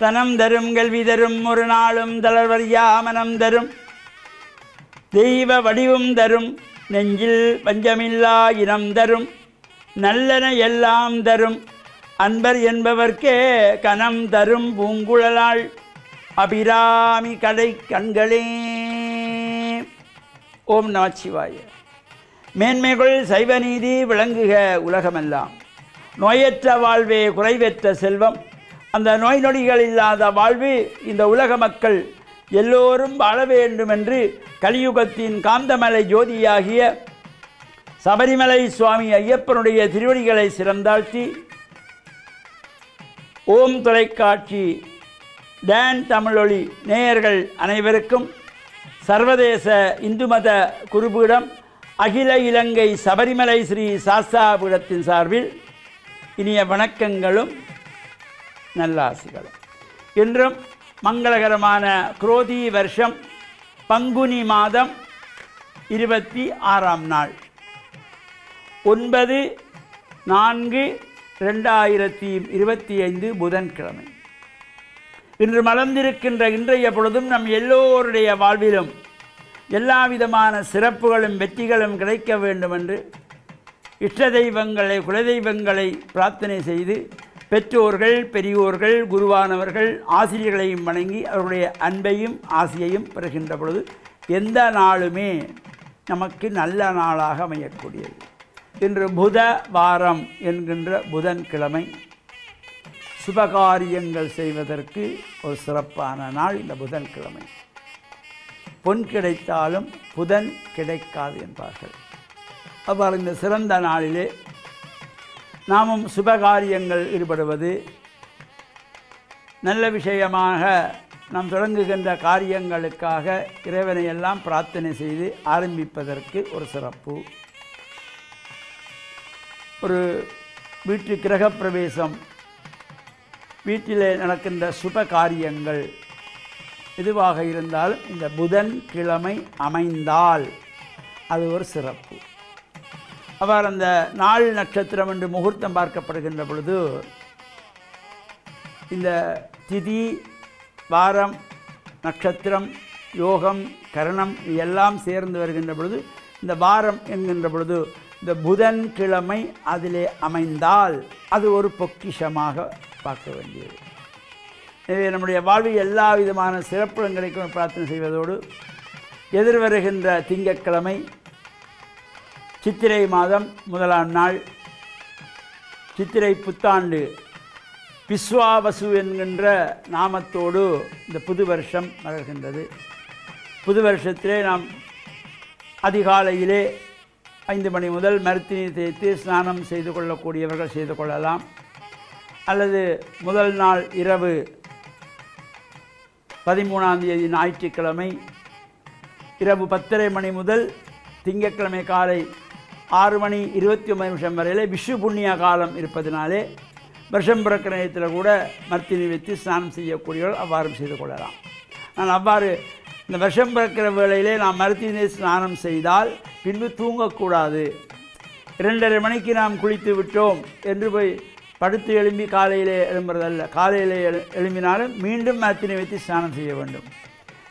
தனம் தரும் கல்வி தரும் ஒரு நாளும் தளர்வறியா மனம் தரும் தெய்வ வடிவும் தரும் நெஞ்சில் பஞ்சமில்லா இனம் தரும் நல்லன எல்லாம் தரும் அன்பர் என்பவர்க்கே கனம் தரும் பூங்குழலாள் அபிராமி கடை கண்களே. ஓம் நமச்சிவாய. மேன்மைகள் சைவநீதி விளங்குக உலகமெல்லாம். நோயற்ற வாழ்வே குறைவற்ற செல்வம். அந்த நோய் நொடிகள் இல்லாத வாழ்வு இந்த உலக மக்கள் எல்லோரும் வாழ வேண்டும் என்று கலியுகத்தின் காந்தமலை ஜோதியாகிய சபரிமலை சுவாமி ஐயப்பனுடைய திருவடிகளை சிறந்தாழ்த்தி ஓம் தொலைக்காட்சி டான் தமிழொலி நேயர்கள் அனைவருக்கும் சர்வதேச இந்து மத குருபீடம் அகில இலங்கை சபரிமலை ஸ்ரீ சாஸ்தாபீடத்தின் சார்பில் இனிய வணக்கங்களும் நல்லாசிகளும். இன்றும் மங்களகரமான குரோதி வருஷம் பங்குனி மாதம் 26ஆம் நாள் 9/4/2025 புதன்கிழமை. இன்று மலர்ந்திருக்கின்ற இன்றைய பொழுதும் நம் எல்லோருடைய வாழ்விலும் எல்லா விதமான சிறப்புகளும் வெற்றிகளும் கிடைக்க வேண்டும் என்று இஷ்ட தெய்வங்களை குலதெய்வங்களை பிரார்த்தனை செய்து பெற்றோர்கள் பெரியோர்கள் குருவானவர்கள் ஆசிரியர்களையும் வணங்கி அவருடைய அன்பையும் ஆசையையும் பெறுகின்ற பொழுது எந்த நாளுமே நமக்கு நல்ல நாளாக அமையக்கூடியது. இன்று புத வாரம் என்கின்ற புதன்கிழமை. சுபகாரியங்கள் செய்வதற்கு ஒரு சிறப்பான நாள் இந்த புதன்கிழமை. பொன் கிடைத்தாலும் புதன் கிடைக்காது என்பார்கள். அவ்வாறு இந்த சிறந்த நாளிலே நாமும் சுபகாரியங்கள் ஈடுபடுவது நல்ல விஷயமாக நாம் தொடங்குகின்ற காரியங்களுக்காக இறைவனை எல்லாம் பிரார்த்தனை செய்து ஆரம்பிப்பதற்கு ஒரு சிறப்பு. ஒரு வீட்டு கிரகப்பிரவேசம், வீட்டிலே நடக்கின்ற சுப காரியங்கள் எதுவாக இருந்தாலும் இந்த புதன் கிழமை அமைந்தால் அது ஒரு சிறப்பு. அவ்வாறு அந்த நாள் நட்சத்திரம் என்று முகூர்த்தம் பார்க்கப்படுகின்ற பொழுது இந்த திதி வாரம் நட்சத்திரம் யோகம் கரணம் எல்லாம் சேர்ந்து வருகின்ற பொழுது இந்த வாரம் என்கின்ற பொழுது இந்த புதன் கிழமை அதிலே அமைந்தால் அது ஒரு பொக்கிஷமாக பார்க்க வேண்டியது. எனவே நம்முடைய வாழ்வில் எல்லா விதமான சிறப்புகளும் கிடைக்கும் பிரார்த்தனை செய்வதோடு எதிர்வருகின்ற திங்கட்கிழமை சித்திரை மாதம் 1ஆம் நாள் சித்திரை புத்தாண்டு விஸ்வாவசு என்கின்ற நாமத்தோடு இந்த புது வருஷம் மலர்கின்றது. புது வருஷத்திலே நாம் அதிகாலையிலே 5 மணி முதல் மருத்துவ தேய்த்து ஸ்நானம் செய்து கொள்ளக்கூடியவர்கள் செய்து கொள்ளலாம். அல்லது முதல் நாள் இரவு 13ஆம் தேதி ஞாயிற்றுக்கிழமை இரவு 10:30 மணி முதல் திங்கட்கிழமை காலை 6 மணி 29 நிமிஷம் வரையிலே விஷு புண்ணிய காலம் இருப்பதினாலே வருஷம் பிறக்கிற நேரத்தில் கூட மர்த்தினி வைத்து ஸ்நானம் செய்யக்கூடியவர்கள் அவ்வாறு செய்து கொள்ளலாம். நான் அவ்வாறு இந்த வருஷம் பிறக்கிற வேளையிலே நாம் மருத்தினை ஸ்நானம் செய்தால் பின்பு தூங்கக்கூடாது. 2:30 மணிக்கு நாம் குளித்து விட்டோம் என்று போய் படுத்து எழும்பி காலையிலே எழும்புறதல்ல. காலையிலே எழும்பினாலும் மீண்டும் மரத்தினை வைத்து ஸ்நானம் செய்ய வேண்டும்.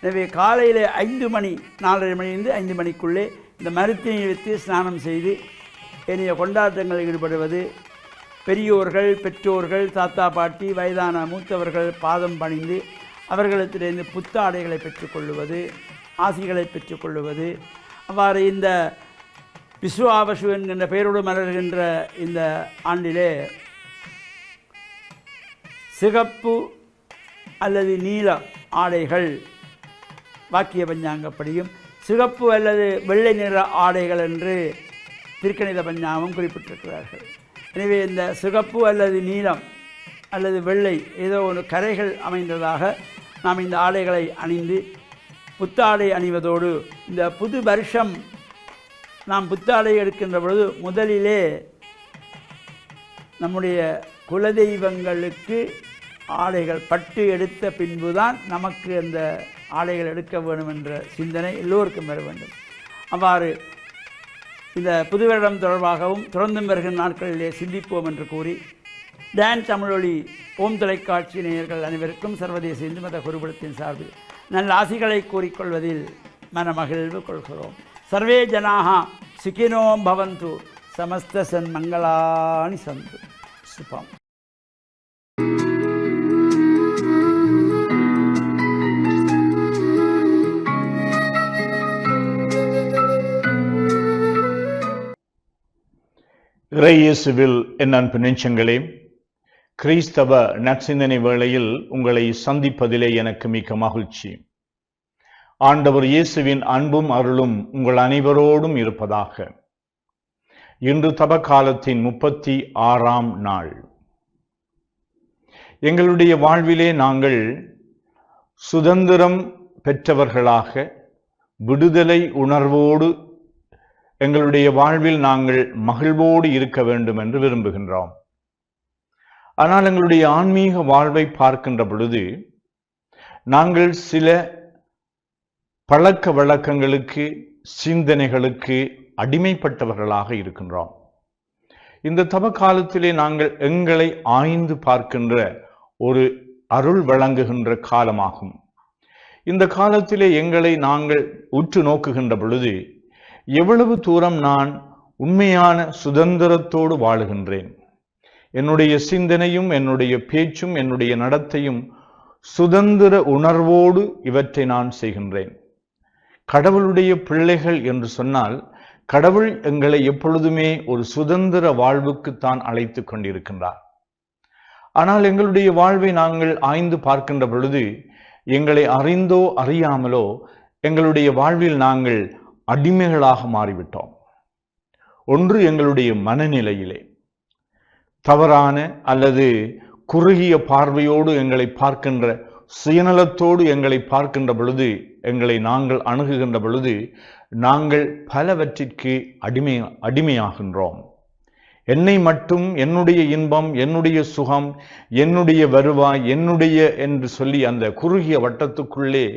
எனவே காலையில் 5 மணி 4:30 மணிலிருந்து 5 மணிக்குள்ளே இந்த மருத்தினை வைத்து ஸ்நானம் செய்து ஏனைய கொண்டாட்டங்களில் ஈடுபடுவது, பெரியோர்கள் பெற்றோர்கள் தாத்தா பாட்டி வயதான மூத்தவர்கள் பாதம் பணிந்து அவர்களிடத்திலிருந்து புத்தாடைகளை பெற்றுக்கொள்வது, ஆசிகளை பெற்றுக்கொள்வது, அவ்வாறு இந்த விஸ்வாவசு என்கின்ற பெயரோடு மலர்கின்ற இந்த ஆண்டிலே சிகப்பு அல்லது நீல ஆடைகள் வாக்கிய பஞ்சாங்கப்படியும் சிகப்பு அல்லது வெள்ளை நிற ஆடைகள் என்று திருக்கணித பஞ்சாங்கம் குறிப்பிட்டிருக்கிறார்கள். எனவே இந்த சிகப்பு அல்லது நீலம் அல்லது வெள்ளை ஏதோ ஒரு கரைகள் அமைந்ததாக நாம் இந்த ஆடைகளை அணிந்து புத்தாடை அணிவதோடு இந்த புது வருஷம் நாம் புத்தாடை எடுக்கின்ற பொழுது முதலிலே நம்முடைய குலதெய்வங்களுக்கு ஆடைகள் பட்டு எடுத்த பின்புதான் நமக்கு அந்த ஆடைகள் எடுக்க வேண்டும் என்ற சிந்தனை எல்லோருக்கும் வர வேண்டும். அவ்வாறு இந்த புது வருடம் தொடர்பாகவும் தொடர்ந்து வருகின்ற நாட்களிலே சிந்திப்போம் என்று கூறி டான் தமிழொலி ஓம் தொலைக்காட்சி நேயர்கள் அனைவருக்கும் சர்வதேச இந்து மத குருபலத்தின் சார்பில் நல்ல ஆசிகளை கூறிக்கொள்வதில் மனமகிழ்வு கொள்கிறோம். சர்வே ஜனாக சுகினோ பவந்து, சமஸ்த சன்மங்களானி சந்து. சுபம். இறையேசுவில் என் அன்பு நெஞ்சங்களே, கிறிஸ்தவ நற்சிந்தனை வேளையில் உங்களை சந்திப்பதிலே எனக்கு மிக்க மகிழ்ச்சி. ஆண்டவர் இயேசுவின் அன்பும் அருளும் உங்கள் அனைவரோடும் இருப்பதாக. இன்று தபக்காலத்தின் 36ஆம் நாள். எங்களுடைய வாழ்விலே நாங்கள் சுதந்திரம் பெற்றவர்களாக விடுதலை உணர்வோடு எங்களுடைய வாழ்வில் நாங்கள் மகிழ்வோடு இருக்க வேண்டும் என்று விரும்புகின்றோம். ஆனால் எங்களுடைய ஆன்மீக வாழ்வை பார்க்கின்ற பொழுது நாங்கள் சில பழக்க வழக்கங்களுக்கு, சிந்தனைகளுக்கு அடிமைப்பட்டவர்களாக இருக்கின்றோம். இந்த தவ காலத்திலே நாங்கள் எங்களை ஆய்ந்து பார்க்கின்ற ஒரு அருள் வழங்குகின்ற காலமாகும். இந்த காலத்திலே எங்களை நாங்கள் உற்று நோக்குகின்ற பொழுது எவ்வளவு தூரம் நான் உண்மையான சுதந்திரத்தோடு வாழுகின்றேன், என்னுடைய சிந்தனையும் என்னுடைய பேச்சும் என்னுடைய நடத்தையும் சுதந்திர உணர்வோடு இவற்றை நான் செய்கின்றேன். கடவுளுடைய பிள்ளைகள் என்று சொன்னால் கடவுள் எங்களை எப்பொழுதுமே ஒரு சுதந்திர வாழ்வுக்குத்தான் அழைத்து கொண்டிருக்கின்றார். ஆனால் எங்களுடைய வாழ்வை நாங்கள் ஆய்ந்து பார்க்கின்ற பொழுது எங்களை அறிந்தோ அறியாமலோ எங்களுடைய வாழ்வில் நாங்கள் அடிமைகளாக மாறிவிட்டோம். ஒன்று எங்களுடைய மனநிலையிலே தவறான அல்லது குறுகிய பார்வையோடு எங்களை பார்க்கின்ற, சுயநலத்தோடு எங்களை பார்க்கின்ற பொழுது, எங்களை நாங்கள் அணுகுகின்ற பொழுது நாங்கள் பலவற்றிற்கு அடிமையாகின்றோம். என்னை மட்டும், என்னுடைய இன்பம், என்னுடைய சுகம், என்னுடைய வருவாய், என்னுடைய என்று சொல்லி அந்த குறுகிய வட்டத்துக்குள்ளே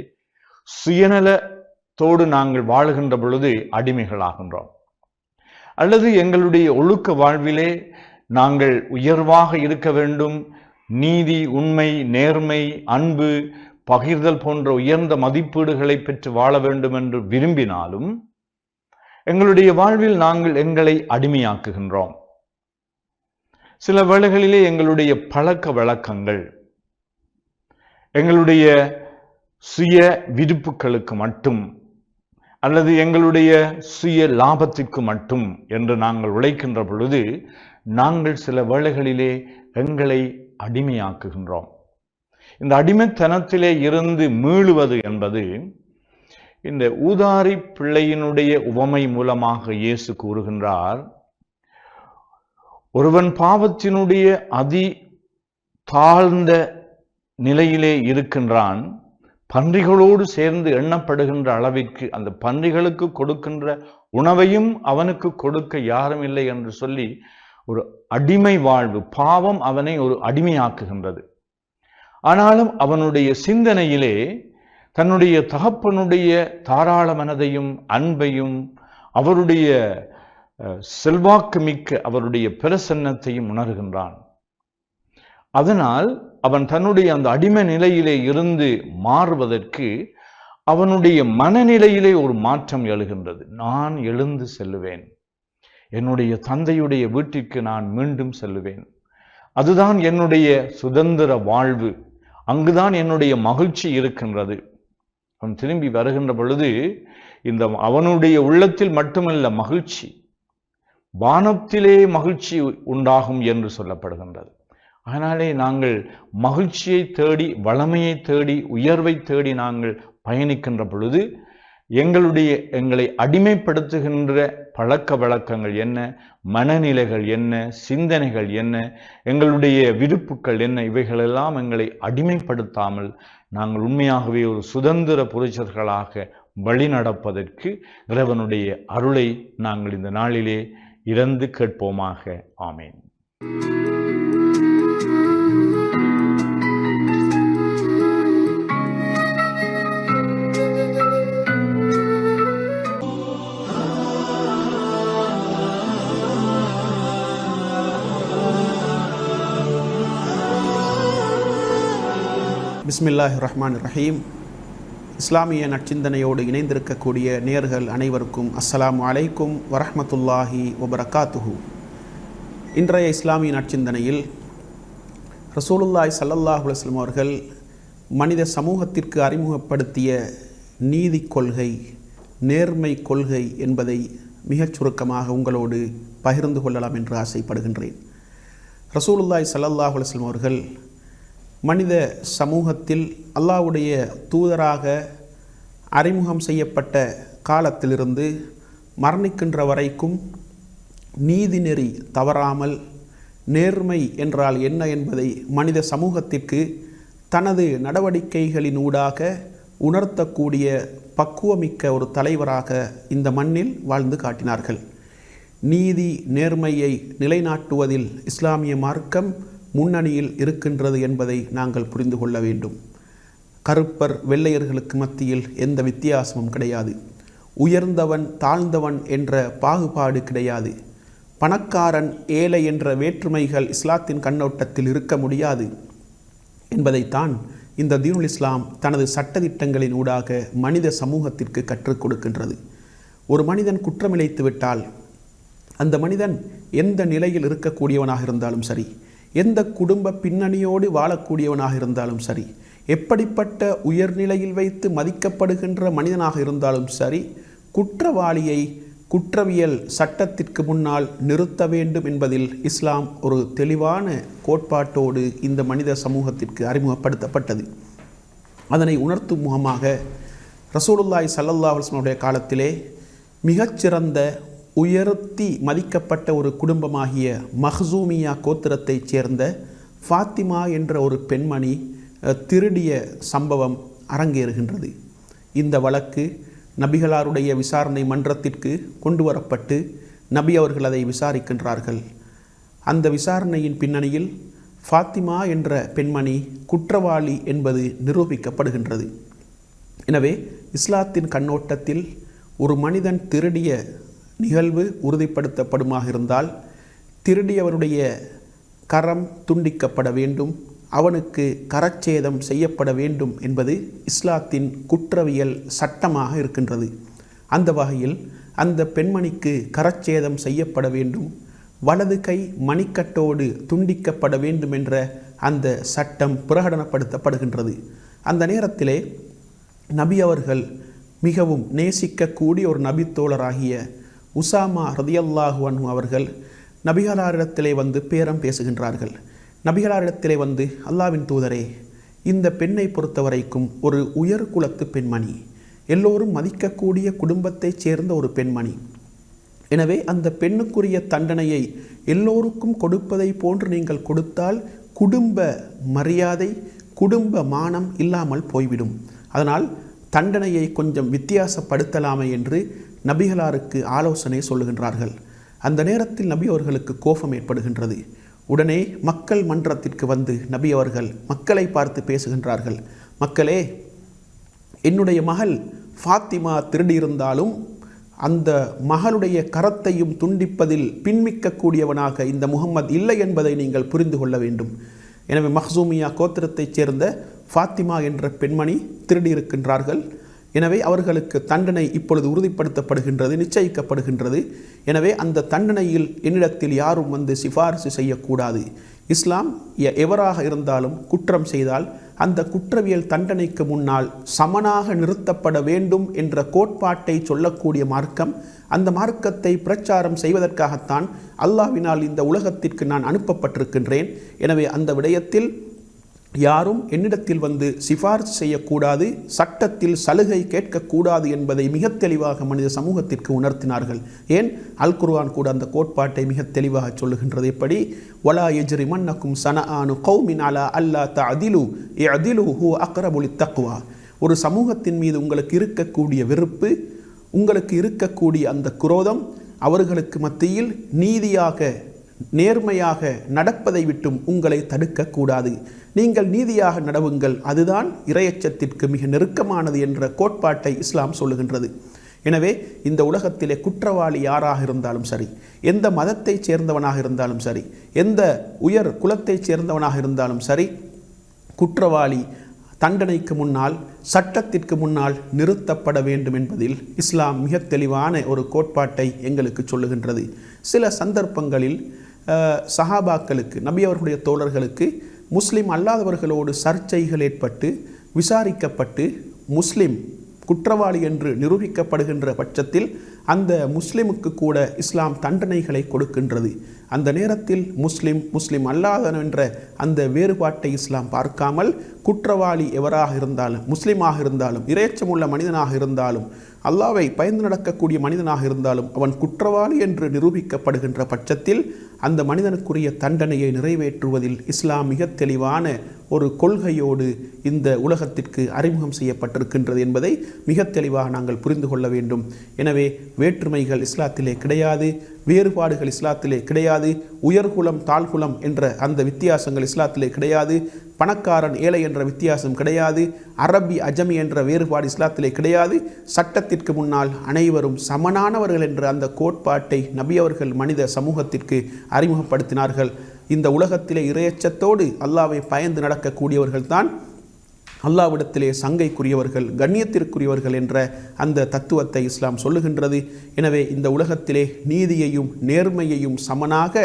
சுயநலத்தோடு நாங்கள் வாழுகின்ற பொழுது அடிமைகளாகின்றோம். அல்லது எங்களுடைய ஒழுக்க வாழ்விலே நாங்கள் உயர்வாக இருக்க வேண்டும், நீதி, உண்மை, நேர்மை, அன்பு, பகிர்தல் போன்ற உயர்ந்த மதிப்பீடுகளை பெற்று வாழ வேண்டும் என்று விரும்பினாலும் எங்களுடைய வாழ்வில் நாங்கள் எங்களை அடிமையாக்குகின்றோம். சில வேளைகளிலே எங்களுடைய பழக்க வழக்கங்கள் எங்களுடைய சுய விருப்புகளுக்கு மட்டும் அல்லது எங்களுடைய சுய லாபத்திற்கு மட்டும் என்று நாங்கள் உழைக்கின்ற பொழுது நாங்கள் சில வேளைகளிலே எங்களை அடிமையாக்குகின்றோம். இந்த அடிமைத்தனத்திலே இருந்து மீளுவது என்பது இந்த ஊதாரி பிள்ளையினுடைய உவமை மூலமாக இயேசு கூறுகின்றார். ஒருவன் பாவத்தினுடைய அதி தாழ்ந்த நிலையிலே இருக்கின்றான், பன்றிகளோடு சேர்ந்து எண்ணப்படுகின்ற அளவிற்கு அந்த பன்றிகளுக்கு கொடுக்கின்ற உணவையும் அவனுக்கு கொடுக்க யாரும் இல்லை என்று சொல்லி ஒரு அடிமை வாழ்வு, பாவம் அவனை ஒரு அடிமையாக்குகின்றது. ஆனாலும் அவனுடைய சிந்தனையிலே தன்னுடைய தகப்பனுடைய தாராள மனதையும் அன்பையும் அவருடைய செல்வாக்கு மிக்க அவருடைய பிரசன்னத்தையும் உணர்கின்றான். அதனால் அவன் தன்னுடைய அந்த அடிமை நிலையிலே இருந்து மாறுவதற்கு அவனுடைய மனநிலையிலே ஒரு மாற்றம் எழுகின்றது. நான் எழுந்து செல்லுவேன், என்னுடைய தந்தையுடைய வீட்டிற்கு நான் மீண்டும் செல்லுவேன், அதுதான் என்னுடைய சுதந்திர வாழ்வு, அங்குதான் என்னுடைய மகிழ்ச்சி இருக்கின்றது. அவன் திரும்பி வருகின்ற பொழுது இந்த அவனுடைய உள்ளத்தில் மட்டுமல்ல மகிழ்ச்சி, வானத்திலே மகிழ்ச்சி உண்டாகும் என்று சொல்லப்படுகின்றது. அதனாலே நாங்கள் மகிழ்ச்சியை தேடி, வளமையை தேடி, உயர்வை தேடி நாங்கள் பயணிக்கின்ற பொழுது எங்களை அடிமைப்படுத்துகின்ற பழக்க வழக்கங்கள் என்ன, மனநிலைகள் என்ன, சிந்தனைகள் என்ன, எங்களுடைய விருப்புகள் என்ன, இவைகளெல்லாம் எங்களை அடிமைப்படுத்தாமல் நாங்கள் உண்மையாகவே ஒரு சுதந்திர புருஷர்களாக வழி நடப்பதற்கு இறைவனுடைய அருளை நாங்கள் இந்த நாளிலே இறந்து கேட்போமாக. ஆமேன். பிஸ்மில்லாஹிர் ரஹ்மானிர் ரஹீம். இஸ்லாமிய நற்சிந்தனையோடு இணைந்திருக்கக்கூடிய நேயர்கள் அனைவருக்கும் அஸ்ஸலாமு அலைக்கும் வரஹ்மத்துல்லாஹி வபரகாத்துஹு. இன்றைய இஸ்லாமிய நற்சிந்தனையில் ரசூலுல்லாஹி ஸல்லல்லாஹு அலைஹி வஸல்லம் அவர்கள் மனித சமூகத்திற்கு அறிமுகப்படுத்திய நீதி கொள்கை, நேர்மை கொள்கை என்பதை மிகச் சுருக்கமாக உங்களோடு பகிர்ந்து கொள்ளலாம் என்று ஆசைப்படுகின்றேன். ரசூலுல்லாஹி ஸல்லல்லாஹு அலைஹி வஸல்லம் அவர்கள் மனித சமூகத்தில் அல்லாஹ்வுடைய தூதராக அறிமுகம் செய்யப்பட்ட காலத்திலிருந்து மரணிக்கின்ற வரைக்கும் நீதிநெறி தவறாமல் நேர்மை என்றால் என்ன என்பதை மனித சமூகத்திற்கு தனது நடவடிக்கைகளினூடாக உணர்த்தக்கூடிய பக்குவமிக்க ஒரு தலைவராக இந்த மண்ணில் வாழ்ந்து காட்டினார்கள். நீதி நேர்மையை நிலைநாட்டுவதில் இஸ்லாமிய மார்க்கம் முன்னணியில் இருக்கின்றது என்பதை நாங்கள் புரிந்து கொள்ள வேண்டும். கருப்பர் வெள்ளையர்களுக்கு மத்தியில் எந்த வித்தியாசமும் கிடையாது. உயர்ந்தவன் தாழ்ந்தவன் என்ற பாகுபாடு கிடையாது. பணக்காரன் ஏழை என்ற வேற்றுமைகள் இஸ்லாத்தின் கண்ணோட்டத்தில் இருக்க முடியாது என்பதைத்தான் இந்த தீனுல் இஸ்லாம் தனது சட்டதிட்டங்களின் ஊடாக மனித சமூகத்திற்கு கற்றுக் கொடுக்கின்றது. ஒரு மனிதன் குற்றமிழைத்து விட்டால் அந்த மனிதன் எந்த நிலையில் இருக்கக்கூடியவனாக இருந்தாலும் சரி, எந்த குடும்ப பின்னணியோடு வாழக்கூடியவனாக இருந்தாலும் சரி, எப்படிப்பட்ட உயர்நிலையில் வைத்து மதிக்கப்படுகின்ற மனிதனாக இருந்தாலும் சரி, குற்றவாளியை குற்றவியல் சட்டத்திற்கு முன்னால் நிறுத்த வேண்டும் என்பதில் இஸ்லாம் ஒரு தெளிவான கோட்பாட்டோடு இந்த மனித சமூகத்திற்கு அறிமுகப்படுத்தப்பட்டது. அதனை உணர்த்தும் முகமாக ரசூலுல்லாஹி ஸல்லல்லாஹு அலைஹி வஸல்லம் காலத்திலே மிகச்சிறந்த உயர்த்தி மதிக்கப்பட்ட ஒரு குடும்பமாகிய மஹ்சூமியா கோத்திரத்தைச் சேர்ந்த ஃபாத்திமா என்ற ஒரு பெண்மணி திருடிய சம்பவம் அரங்கேறுகின்றது. இந்த வழக்கு நபிகளாருடைய விசாரணை மன்றத்திற்கு கொண்டு வரப்பட்டு நபி அவர்கள் அதை விசாரிக்கின்றார்கள். அந்த விசாரணையின் பின்னணியில் ஃபாத்திமா என்ற பெண்மணி குற்றவாளி என்பது நிரூபிக்கப்படுகின்றது. எனவே இஸ்லாத்தின் கண்ணோட்டத்தில் ஒரு மனிதன் திருடிய நிகழ்வு உறுதிப்படுத்தப்படுமாக இருந்தால் திருடியவனுடைய கரம் துண்டிக்கப்பட வேண்டும், அவனுக்கு கரச்சேதம் செய்யப்பட வேண்டும் என்பது இஸ்லாத்தின் குற்றவியல் சட்டமாக இருக்கின்றது. அந்த வகையில் அந்த பெண்மணிக்கு கரச்சேதம் செய்யப்பட வேண்டும், வலது கை மணிக்கட்டோடு துண்டிக்கப்பட வேண்டும் என்ற அந்த சட்டம் பிரகடனப்படுத்தப்படுகின்றது. அந்த நேரத்திலே நபி அவர்கள் மிகவும் நேசிக்கக்கூடிய ஒரு நபித்தோழராகிய உசாமா ரதியல்லாஹு அன்ஹு அவர்கள் நபிகளாரிடத்திலே வந்து பேரம் பேசுகின்றார்கள். நபிகளாரிடத்திலே வந்து, அல்லாவின் தூதரே, இந்த பெண்ணை பொறுத்தவரைக்கும் ஒரு உயர் குலத்து பெண்மணி, எல்லோரும் மதிக்கக்கூடிய குடும்பத்தைச் சேர்ந்த ஒரு பெண்மணி. எனவே அந்த பெண்ணுக்குரிய தண்டனையை எல்லோருக்கும் கொடுப்பதை போன்று நீங்கள் கொடுத்தால் குடும்ப மரியாதை, குடும்ப மானம் இல்லாமல் போய்விடும். அதனால் தண்டனையை கொஞ்சம் வித்தியாசப்படுத்தலாமே என்று நபிகளாருக்கு ஆலோசனை சொல்லுகின்றார்கள். அந்த நேரத்தில் நபி அவர்களுக்கு கோபம் ஏற்படுகின்றது. உடனே மக்கள் மன்றத்திற்கு வந்து நபி அவர்கள் மக்களை பார்த்து பேசுகின்றார்கள். மக்களே, என்னுடைய மகள் ஃபாத்திமா திருடியிருந்தாலும் அந்த மகளுடைய கரத்தையும் துண்டிப்பதில் பின்மிக்கக்கூடியவனாக இந்த முகம்மது இல்லை என்பதை நீங்கள் புரிந்து கொள்ள வேண்டும். எனவே மஹ்சூமியா கோத்திரத்தைச் சேர்ந்த ஃபாத்திமா என்ற பெண்மணி திருடியிருக்கின்றார்கள். எனவே அவர்களுக்கு தண்டனை இப்பொழுது உறுதிப்படுத்தப்படுகின்றது, நிச்சயிக்கப்படுகின்றது. எனவே அந்த தண்டனையில் என்னிடத்தில் யாரும் வந்து சிபாரிசு செய்யக்கூடாது. இஸ்லாம் எவராக இருந்தாலும் குற்றம் செய்தால் அந்த குற்றவியல் தண்டனைக்கு முன்னால் சமனாக நிறுத்தப்பட வேண்டும் என்ற கோட்பாட்டை சொல்லக்கூடிய மார்க்கம். அந்த மார்க்கத்தை பிரச்சாரம் செய்வதற்காகத்தான் அல்லாஹ்வினால் இந்த உலகத்திற்கு நான் அனுப்பப்பட்டிருக்கின்றேன். எனவே அந்த விடயத்தில் யாரும் என்னிடத்தில் வந்து சிபாரிசு செய்யக்கூடாது, சட்டத்தில் சலுகை கேட்கக்கூடாது என்பதை மிக தெளிவாக மனித சமூகத்திற்கு உணர்த்தினார்கள். ஏன், அல் குர்ஆன் கூட அந்த கோட்பாட்டை மிக தெளிவாக சொல்லுகின்றது. எப்படி, வலா யஜ்ரிமன்னக்கும் ஸனஆனு கௌமின் அலா அல்லா தஅதிலு இஅதிலு ஹுவ அக்ரபு லித்தக்வா. ஒரு சமூகத்தின் மீது உங்களுக்கு இருக்கக்கூடிய வெறுப்பு, உங்களுக்கு இருக்கக்கூடிய அந்த குரோதம் அவர்களுக்கு மத்தியில் நீதியாக நேர்மையாக நடப்பதை விட்டும் உங்களை தடுக்கக்கூடாது. நீங்கள் நீதியாக நடவுங்கள், அதுதான் இறையச்சத்திற்கு மிக நெருக்கமானது என்ற கோட்பாட்டை இஸ்லாம் சொல்லுகின்றது. எனவே இந்த உலகத்திலே குற்றவாளி யாராக இருந்தாலும் சரி, எந்த மதத்தைச் சேர்ந்தவனாக இருந்தாலும் சரி, எந்த உயர் குலத்தைச் சேர்ந்தவனாக இருந்தாலும் சரி, குற்றவாளி தண்டனைக்கு முன்னால், சட்டத்திற்கு முன்னால் நிறுத்தப்பட வேண்டும் என்பதில் இஸ்லாம் மிக தெளிவான ஒரு கோட்பாட்டை எங்களுக்கு சொல்லுகின்றது. சில சந்தர்ப்பங்களில் சஹாபாக்களுக்கு, நபி அவர்களுடைய தோழர்களுக்கு முஸ்லிம் அல்லாதவர்களோடு சர்ச்சைகள் ஏற்பட்டு விசாரிக்கப்பட்டு முஸ்லிம் குற்றவாளி என்று நிரூபிக்கப்படுகின்ற பட்சத்தில் அந்த முஸ்லிமுக்கு கூட இஸ்லாம் தண்டனைகளை கொடுக்கின்றது. அந்த நேரத்தில் முஸ்லிம் அல்லாதவன் என்ற அந்த வேறுபாட்டை இஸ்லாம் பார்க்காமல் குற்றவாளி எவராக இருந்தாலும், முஸ்லிமாக இருந்தாலும், இறைச்சமுள்ள மனிதனாக இருந்தாலும், அல்லாவை பயந்து நடக்கக்கூடிய மனிதனாக இருந்தாலும் அவன் குற்றவாளி என்று நிரூபிக்கப்படுகின்ற பட்சத்தில் அந்த மனிதனுக்குரிய தண்டனையை நிறைவேற்றுவதில் இஸ்லாம் மிக தெளிவான ஒரு கொள்கையோடு இந்த உலகத்திற்கு அறிமுகம் செய்யப்பட்டிருக்கின்றது என்பதை மிக தெளிவாக நாங்கள் புரிந்து கொள்ள வேண்டும். எனவே வேற்றுமைகள் இஸ்லாத்திலே கிடையாது, வேறுபாடுகள் இஸ்லாத்திலே கிடையாது, உயர்குலம் தாழ்குலம் என்ற அந்த வித்தியாசங்கள் இஸ்லாத்திலே கிடையாது, பணக்காரன் ஏழை என்ற வித்தியாசம் கிடையாது, அரபி அஜமி என்ற வேறுபாடு இஸ்லாத்திலே கிடையாது. சட்டத்திற்கு முன்னால் அனைவரும் சமனானவர்கள் என்ற அந்த கோட்பாட்டை நபி அவர்கள் மனித சமூகத்திற்கு அறிமுகப்படுத்தினார்கள். இந்த உலகத்திலே இறையச்சத்தோடு அல்லாவை பயந்து நடக்கக்கூடியவர்கள் தான் அல்லாவிடத்திலே சங்கைக்குரியவர்கள், கண்ணியத்திற்குரியவர்கள் என்ற அந்த தத்துவத்தை இஸ்லாம் சொல்லுகின்றது. எனவே இந்த உலகத்திலே நீதியையும் நேர்மையையும் சமனாக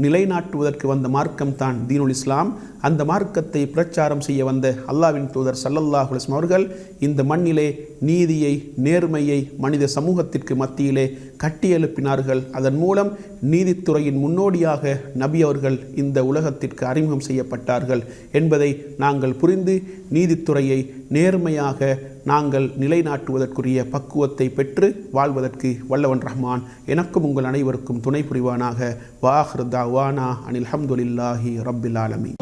நிலைநாட்டுவதற்கு வந்த மார்க்கம் தான் தீனுல் இஸ்லாம். அந்த மார்க்கத்தை பிரச்சாரம் செய்ய வந்த அல்லாவின் தூதர் ஸல்லல்லாஹு அலைஹி வஸல்லம் அவர்கள் இந்த மண்ணிலே நீதியை, நேர்மையை மனித சமூகத்திற்கு மத்தியிலே கட்டியெழுப்பினார்கள். அதன் மூலம் நீதித்துறையின் முன்னோடியாக நபி அவர்கள் இந்த உலகத்திற்கு அறிமுகம் செய்யப்பட்டார்கள் என்பதை நாங்கள் புரிந்து நீதித்துறையை நேர்மையாக நாங்கள் நிலைநாட்டுவதற்குரிய பக்குவத்தை பெற்று வாழ்வதற்கு வல்லவன் ரஹ்மான் எனக்கும் உங்கள் அனைவருக்கும் துணை புரிவானாக. வாஹிர் தாவானா அனில் ஹம்துலில்லாஹி ரப்பில் ஆலமீன்.